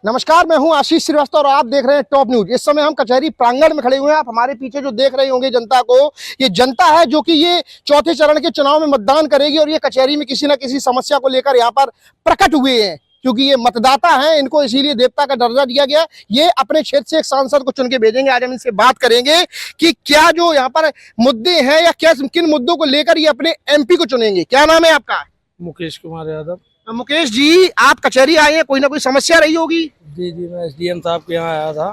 नमस्कार, मैं हूं आशीष श्रीवास्तव और आप देख रहे हैं टॉप न्यूज। इस समय हम कचहरी प्रांगण में खड़े हुए हैं। आप हमारे पीछे जो देख रहे होंगे जनता को, ये जनता है जो कि ये चौथे चरण के चुनाव में मतदान करेगी और ये कचहरी में किसी न किसी समस्या को लेकर यहाँ पर प्रकट हुए हैं, क्योंकि ये मतदाता हैं, इनको इसीलिए देवता का दर्जा दिया गया। ये अपने क्षेत्र से एक सांसद को चुन के भेजेंगे। आज हम इनसे बात करेंगे कि क्या जो यहाँ पर मुद्दे हैं या क्या किन मुद्दों को लेकर ये अपने एमपी को चुनेंगे। क्या नाम है आपका? मुकेश कुमार यादव। मुकेश जी, आप कचहरी आए हैं, कोई ना कोई समस्या रही होगी। जी, मैं एसडीएम साहब के यहाँ आया था।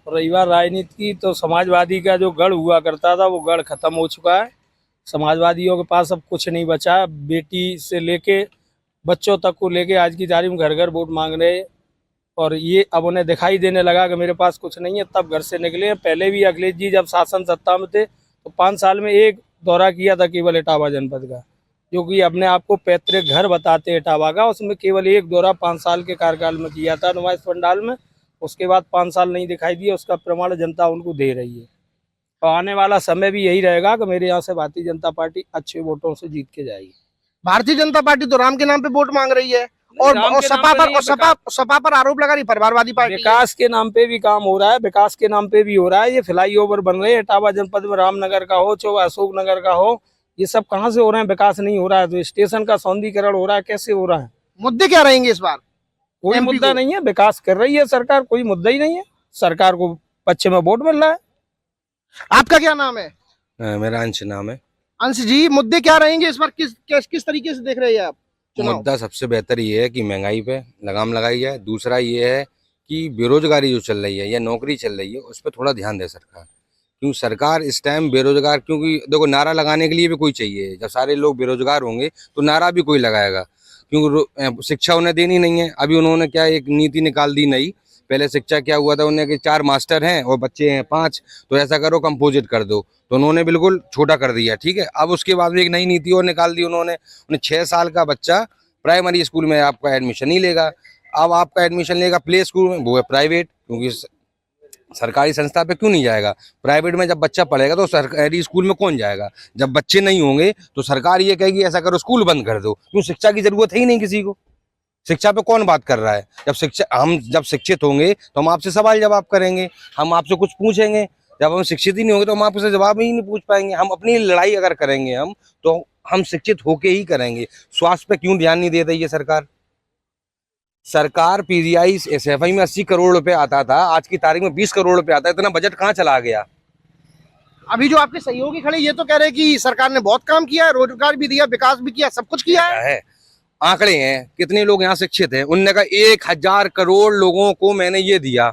और रही बात राजनीति की, तो समाजवादी का जो गढ़ हुआ करता था वो गढ़ खत्म हो चुका है। समाजवादियों के पास अब कुछ नहीं बचा है। बेटी से लेके बच्चों तक को लेके आज की तारीख में घर घर वोट मांग रहे हैं। और ये अब उन्हें दिखाई देने लगा कि मेरे पास कुछ नहीं है, तब घर से निकले। पहले भी अखिलेश जी जब शासन सत्ता में थे तो 5 साल में एक दौरा किया था केवल इटावा जनपद का, जो कि अपने आप को पैतृक घर बताते हैं इटावा का। उसमें केवल एक दौरा 5 साल के कार्यकाल में किया था नुमाइश पंडाल में। उसके बाद 5 साल नहीं दिखाई दिया। उसका प्रमाण जनता उनको दे रही है। और आने वाला समय भी यही रहेगा कि मेरे यहाँ से भारतीय जनता पार्टी अच्छे वोटों से जीत के जाएगी। भारतीय जनता पार्टी तो राम के नाम पे वोट मांग रही है और सपा पर आरोप लगा रही परिवारवादी पार्टी। विकास के नाम पे भी काम हो रहा है, विकास के नाम पे भी हो रहा है। ये फ्लाईओवर बन रहे हैं इटावा जनपद में, रामनगर का हो चाहे अशोक नगर का हो, ये सब कहाँ से हो रहे हैं? विकास नहीं हो रहा है। तो स्टेशन का सौंदर्यीकरण हो रहा है, कैसे हो रहा है? मुद्दे क्या रहेंगे इस बार? कोई मुद्दा नहीं है, विकास कर रही है सरकार, कोई मुद्दा ही नहीं है। सरकार को पश्चिम में वोट मिल रहा है। आपका क्या नाम है? मेरा अंश नाम है। अंश जी, मुद्दे क्या रहेंगे इस बार? किस तरीके से देख रहे हैं आप चुनाव? मुद्दा सबसे बेहतर ये है कि महंगाई पे लगाम लगाई है। दूसरा ये है कि बेरोजगारी जो चल रही है या नौकरी चल रही है उस पर थोड़ा ध्यान दे सरकार। क्यों सरकार इस टाइम बेरोजगार, क्योंकि देखो नारा लगाने के लिए भी कोई चाहिए। जब सारे लोग बेरोजगार होंगे तो नारा भी कोई लगाएगा, क्योंकि शिक्षा उन्हें देनी नहीं है। अभी उन्होंने क्या एक नीति निकाल दी नई। पहले शिक्षा क्या हुआ था उन्हें कि 4 मास्टर हैं और बच्चे हैं 5, तो ऐसा करो कंपोजिट कर दो, तो उन्होंने बिल्कुल छोटा कर दिया। ठीक है, अब उसके बाद भी एक नई नीति और निकाल दी उन्होंने। 6 साल का बच्चा प्राइमरी स्कूल में आपका एडमिशन नहीं लेगा। अब आपका एडमिशन लेगा प्ले स्कूल में, वो है प्राइवेट। क्योंकि सरकारी संस्था पे क्यों नहीं जाएगा? प्राइवेट में जब बच्चा पढ़ेगा तो सरकारी स्कूल में कौन जाएगा? जब बच्चे नहीं होंगे तो सरकार ये कहेगी ऐसा करो स्कूल बंद कर दो। क्यों? शिक्षा की जरूरत है ही नहीं किसी को। शिक्षा पे कौन बात कर रहा है? जब शिक्षित होंगे तो हम आपसे सवाल जवाब करेंगे, हम आपसे कुछ पूछेंगे। जब हम शिक्षित ही नहीं होंगे तो हम आपसे जवाब ही नहीं पूछ पाएंगे। हम अपनी लड़ाई अगर करेंगे तो हम शिक्षित होके ही करेंगे। स्वास्थ्य पे क्यों ध्यान नहीं दे रही है सरकार? सरकार पीजीआई एसएफआई में 80 करोड़ रुपए आता था, आज की तारीख में 20 करोड़ रुपए आता है। इतना बजट कहाँ चला गया? अभी जो आपके सहयोगी खड़े ये तो कह रहे हैं कि सरकार ने बहुत काम किया है, रोजगार भी दिया, विकास भी किया, सब कुछ किया है। आंकड़े हैं, कितने लोग यहाँ शिक्षित हैं। उनने कहा 1000 करोड़ लोगों को मैंने ये दिया।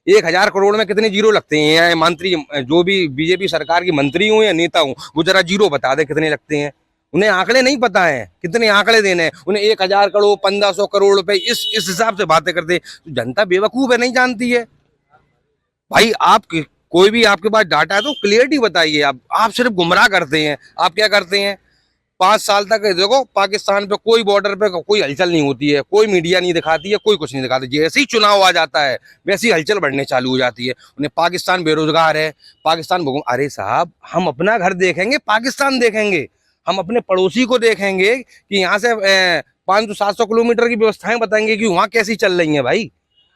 1000 करोड़ में कितने जीरो लगते हैं? मंत्री जो भी बीजेपी सरकार की मंत्री हूँ या नेता हूँ, वो जरा जीरो बता दे कितने लगते हैं। उन्हें आंकड़े नहीं पता है, कितने आंकड़े देने हैं उन्हें। 1000 करोड़ 1500 करोड़ रुपए इस हिसाब से बातें करते। तो जनता बेवकूफ है, नहीं जानती है भाई। आप कोई भी आपके पास डाटा है तो क्लियरिटी बताइए। आप सिर्फ गुमराह करते हैं। आप क्या करते हैं? 5 साल तक देखो पाकिस्तान पे कोई बॉर्डर पे कोई हलचल नहीं होती है, कोई मीडिया नहीं दिखाती है, कोई कुछ नहीं दिखाती। जैसे ही चुनाव आ जाता है वैसी हलचल बढ़ने चालू हो जाती है। उन्हें पाकिस्तान बेरोजगार है, पाकिस्तान अरे साहब, हम अपना घर देखेंगे, पाकिस्तान देखेंगे? हम अपने पड़ोसी को देखेंगे कि यहाँ से 500-700 किलोमीटर की व्यवस्थाएं बताएंगे कि वहाँ कैसी चल रही है भाई?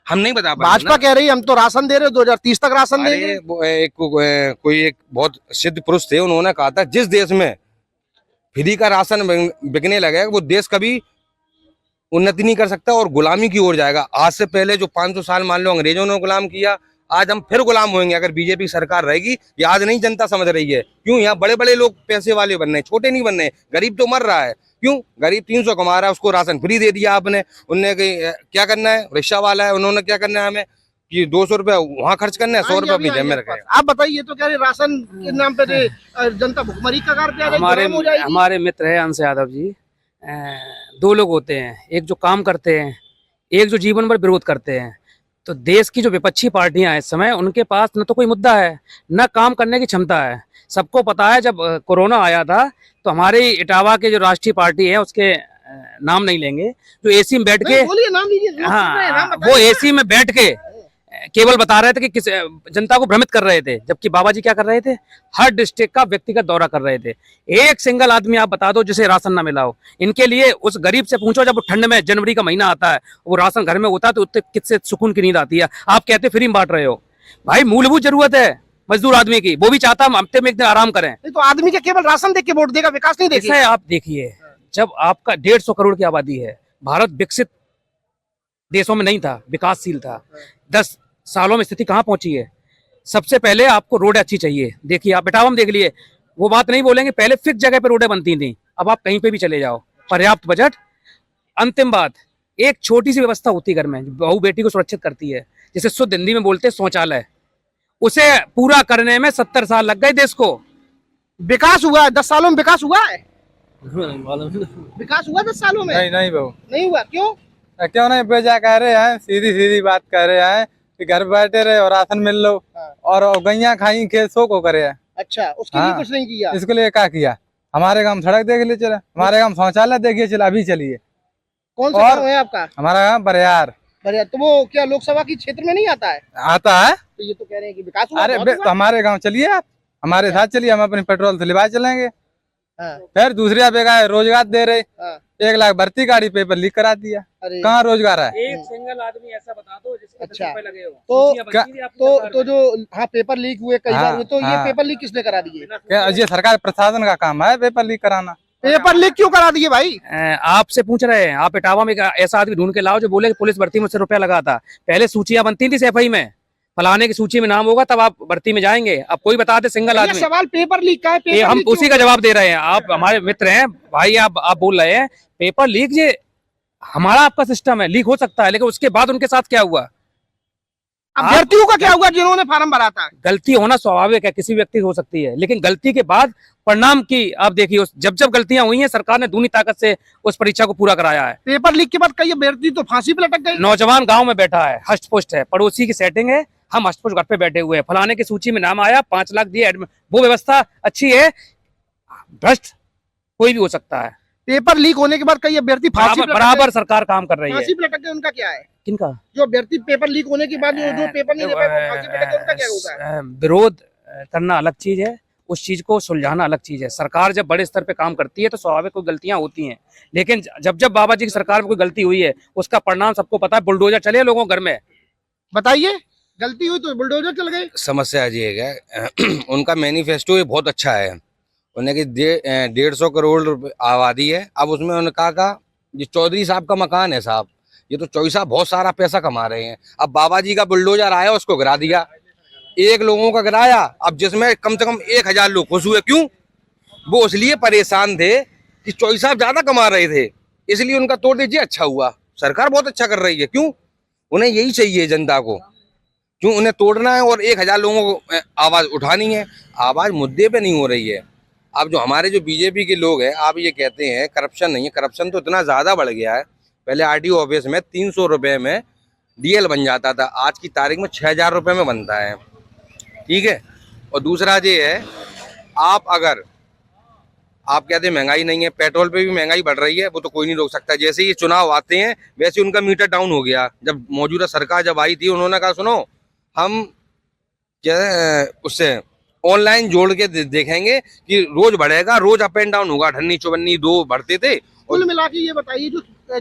हम नहीं बता पाएंगे। भाजपा कह रही है हम तो राशन दे रहे, 2030 तक राशन देंगे। कोई एक बहुत सिद्ध पुरुष थे, उन्होंने कहा था जिस देश में फ्री का राशन बिकने लगेगा वो देश कभी उन्नति नहीं कर सकता और गुलामी की ओर जाएगा। आज से पहले जो 500 साल मान लो अंग्रेजों ने गुलाम किया, आज हम फिर गुलाम होंगे अगर बीजेपी सरकार रहेगी। ये आज नहीं जनता समझ रही है। क्यों? यहाँ बड़े बड़े लोग पैसे वाले बन रहे हैं, छोटे नहीं बन रहे। गरीब तो मर रहा है। क्यों? गरीब 300 कमा रहा है, उसको राशन फ्री दे दिया आपने। उनने क्या करना है? रिक्शा वाला है, उन्होंने क्या करना है? हमें कि 200 रुपए वहाँ खर्च करना है, 100 रुपए अपनी जेब में रखे। आप बताइए तो क्या राशन के नाम पे जनता भुखमरी का कगार पे आ रही है? हमारे मित्र है अंश यादव जी। 2 लोग होते हैं, एक जो काम करते हैं, एक जो जीवन भर विरोध करते हैं। तो देश की जो विपक्षी पार्टियां हैं इस समय, उनके पास न तो कोई मुद्दा है न काम करने की क्षमता है। सबको पता है जब कोरोना आया था तो हमारे इटावा के जो राष्ट्रीय पार्टी है उसके नाम नहीं लेंगे, जो एसी में बैठ के, बोलिए नाम लीजिए। हाँ, वो एसी में बैठ के केवल बता रहे थे कि किस जनता को भ्रमित कर रहे थे, जबकि बाबा जी क्या कर रहे थे, हर डिस्ट्रिक्ट का व्यक्तिगत दौरा कर रहे थे। एक सिंगल आदमी आप बता दो जिसे राशन ना मिला हो। इनके लिए उस गरीब से पूछो, जब ठंड में जनवरी का महीना आता है, वो राशन घर में होता है तो उत्ते किससे सुकून की नींद आती है। आप कहते फ्री में बांट रहे हो। भाई मूलभूत जरूरत है मजदूर आदमी की, वो भी चाहता हम हफ्ते में एक दिन आराम करें। नहीं तो आदमी के केवल राशन देख के वोट देगा, विकास नहीं देखेगा। ऐसा है, आप देखिए, जब आपका 150 करोड़ की आबादी है, भारत विकसित देशों में नहीं था, विकासशील था। 10 सालों में स्थिति कहाँ पहुंची है। सबसे पहले आपको रोड अच्छी चाहिए। देखिए आप बेटावम देख लिए, वो बात नहीं बोलेंगे, पहले फिक्स जगह पे रोडें बनती थी, अब आप कहीं पे भी चले जाओ, पर्याप्त बजट। अंतिम बात, एक छोटी सी व्यवस्था होती है घर में, बहू बेटी को सुरक्षित करती है, जिसे शुद्ध हिंदी में बोलते हैं शौचालय, उसे पूरा करने में 70 साल लग गए देश को। विकास हुआ है 10 सालों में? विकास हुआ है? विकास हुआ 10 सालों में? नहीं नहीं बहू, नहीं हुआ। क्यों? क्यों नहीं? बेजा कह रहे हैं, सीधी सीधी बात कह रहे हैं कि घर बैठे रहे और राशन मिल लो, और गैया खाई खेत सो को करे है। अच्छा, उसके लिए हाँ। कुछ नहीं किया? इसके लिए क्या किया? हमारे गांव सड़क देख ले चले, हमारे गांव शौचालय देखिए चले, अभी चलिए। कौन सा और- गाँव है आपका? हमारा गांव बरियार बढ़िया। तो वो क्या लोकसभा की क्षेत्र में नहीं आता है? आता है। तो ये तो कह रहे हैं कि विकास हुआ, अरे बहुत तो हुआ। हमारे गांव चलिए, आप हमारे साथ चलिए, हम अपनी पेट्रोल से लिवा चलेंगे। हाँ, फिर दूसरी जगह रोजगार दे रहे, हाँ। 1 लाख भर्ती गाड़ी पेपर लीक करा दिया, अरे कहाँ रोजगार है? एक सिंगल आदमी ऐसा बता दो जिसके 10 अच्छा। रुपए लगे हो। तो- सूचियां बनती थी आपकी सरकार तो में। जो हाँ पेपर लीक हुए कई बार हाँ, हुए, तो ये हाँ। पेपर लीक किसने करा दिए? क्या ये सरकार प्रशासन का काम है पेपर लीक कराना? पेपर लीक क्यों करा दिए भाई? आपसे पूछ रहे हैं, आप इटावा में एक ऐसा आदमी ढूंढ के लाओ जो बोले कि पुलिस भर्ती में 100 रुपया लगा था। पहले सूचियां बनती थी सफाई में, फलाने की सूची में नाम होगा तब आप भर्ती में जाएंगे। अब कोई बता दे सिंगल ये आदमी। सवाल पेपर लीक का है। ये पेपर हम लीक उसी क्यों? का जवाब दे रहे हैं। आप हमारे मित्र हैं भाई, आप बोल रहे हैं पेपर लीक, ये हमारा आपका सिस्टम है, लीक हो सकता है, लेकिन उसके बाद उनके साथ क्या हुआ? अभ्यर्थियों का क्या हुआ जिन्होंने फार्म भरा था? गलती होना स्वाभाविक है, किसी व्यक्ति हो सकती है, लेकिन गलती के बाद परिणाम की आप देखिए, जब जब गलतियां हुई हैं सरकार ने दूनी ताकत से उस परीक्षा को पूरा कराया है। पेपर लीक के बाद कई अभ्यर्थी तो फांसी पे लटक गए। नौजवान गांव में बैठा है, हष्टपुष्ट है, पड़ोसी की सेटिंग है, हम हष्टपुष्ट घर पे बैठे हुए हैं, फलाने की सूची में नाम आया, 5 लाख दिए, वो व्यवस्था अच्छी है। भ्रष्ट कोई भी हो सकता है, पेपर लीक होने के बाद कई अभ्यर्थी फांसी पे बराबर सरकार काम कर रही है। फांसी पे लटक गए, उनका क्या है? किनका? जो अभ्यर्थी पेपर लीक होने के बाद जो पेपर नहीं दे पाए वो फांसी पे लटक गए, उनका क्या होगा? विरोध करना अलग चीज है, उस चीज को सुलझाना अलग चीज है। सरकार जब बड़े स्तर पे काम करती है तो स्वाभाविक कोई गलतियां होती हैं, लेकिन जब जब बाबा जी की सरकार में कोई गलती हुई है उसका परिणाम सबको पता है। बुलडोजर चले लोगों के घर में। बताइए, गलती हुई तो बुलडोजर चल गए। समस्या ये है उनका मैनिफेस्टो ये बहुत अच्छा है। उन्हें कि 150 करोड़ आबादी है। अब उसमें उन्होंने कहा ये चौधरी साहब का मकान है साहब, ये तो चौधरी साहब बहुत सारा पैसा कमा रहे हैं। अब बाबा जी का बुलडोजर आया उसको गिरा दिया, एक लोगों का गिराया, अब जिसमें कम से कम 1000 लोग खुश हुए। क्यों? वो इसलिए परेशान थे कि चौधरी साहब ज्यादा कमा रहे थे, इसलिए उनका तोड़ दीजिए। अच्छा हुआ, सरकार बहुत अच्छा कर रही है। क्यों? उन्हें यही चाहिए जनता को, क्यों उन्हें तोड़ना है और 1000 लोगों को आवाज उठानी है। आवाज मुद्दे पे नहीं हो रही है। अब जो हमारे जो बीजेपी के लोग हैं, आप ये कहते हैं करप्शन नहीं है, करप्शन तो इतना ज्यादा बढ़ गया है। पहले आरटीओ ऑफिस में 300 रुपए में डीएल बन जाता था, आज की तारीख में 6000 रुपए में बनता है। ठीक है। और दूसरा ये है, आप कहते हैं महंगाई नहीं है, पेट्रोल पे भी महंगाई बढ़ रही है, वो तो कोई नहीं रोक सकता। जैसे ये चुनाव आते हैं वैसे उनका मीटर डाउन हो गया। जब मौजूदा सरकार जब आई थी उन्होंने कहा सुनो हम उससे ऑनलाइन जोड़ के देखेंगे कि रोज बढ़ेगा, रोज अप एंड डाउन होगा, 28 54 2 बढ़ते थे। कुल मिला के ये बताइए,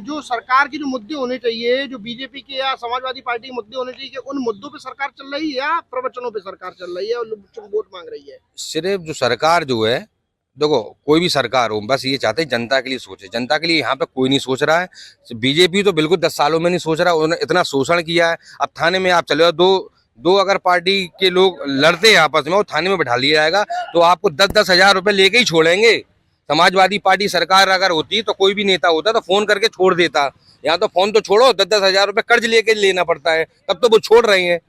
जो सरकार के जो मुद्दे होने चाहिए, जो बीजेपी के या समाजवादी पार्टी के मुद्दे होने चाहिए, कि उन मुद्दों पे सरकार चल रही है या प्रवचनों पे सरकार चल रही है और वोट मांग रही है? सिर्फ जो सरकार जो है, देखो कोई भी सरकार हो, बस ये चाहते हैं जनता के लिए सोचे। जनता के लिए यहाँ पे कोई नहीं सोच रहा है। बीजेपी तो बिल्कुल 10 सालों में नहीं सोच रहा, उन्होंने इतना शोषण किया है। अब थाने में आप चले जाओ, दो अगर पार्टी के लोग लड़ते हैं आपस में, वो थाने में बैठा लिया जाएगा तो आपको 10-10 हजार रुपए लेके ही छोड़ेंगे। समाजवादी पार्टी सरकार अगर होती तो कोई भी नेता होता तो फोन करके छोड़ देता। यहाँ तो फोन तो छोड़ो, 10-10 हजार रुपए कर्ज लेके लेना पड़ता है, तब तो वो छोड़ रहे हैं।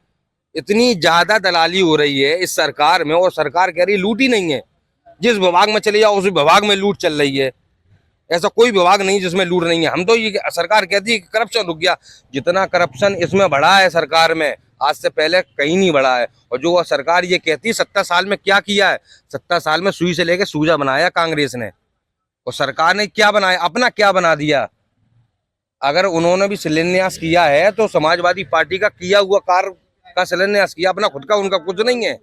इतनी ज्यादा दलाली हो रही है इस सरकार में, और सरकार कह रही है लूट ही नहीं है। जिस विभाग में चले जाओ उस विभाग में लूट चल रही है। ऐसा कोई विभाग नहीं जिसमें लूट नहीं है। हम तो ये सरकार कहती है कि करप्शन रुक गया, जितना करप्शन इसमें बढ़ा है सरकार में आज से पहले कहीं नहीं बढ़ा है। और जो सरकार ये कहती है 70 साल में क्या किया है, 70 साल में सुई से लेके सूजा बनाया कांग्रेस ने, और सरकार ने क्या बनाया, अपना क्या बना दिया। अगर उन्होंने भी शिलान्यास किया है तो समाजवादी पार्टी का किया हुआ कार्य का शिलान्यास किया, अपना खुद का उनका कुछ नहीं है।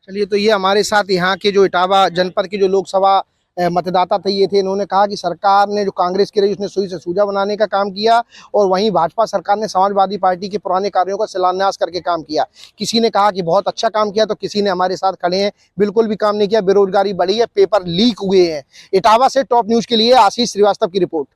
चलिए, तो ये हमारे साथ यहाँ के जो इटावा जनपद के जो लोकसभा मतदाता थे ये थे, इन्होंने कहा कि सरकार ने जो कांग्रेस की रही उसने सुई से सूजा बनाने का काम किया और वहीं भाजपा सरकार ने समाजवादी पार्टी के पुराने कार्यों का शिलान्यास करके काम किया। किसी ने कहा कि बहुत अच्छा काम किया तो किसी ने हमारे साथ खड़े हैं बिल्कुल भी काम नहीं किया, बेरोजगारी बढ़ी है, पेपर लीक हुए हैं। इटावा से टॉप न्यूज के लिए आशीष श्रीवास्तव की रिपोर्ट।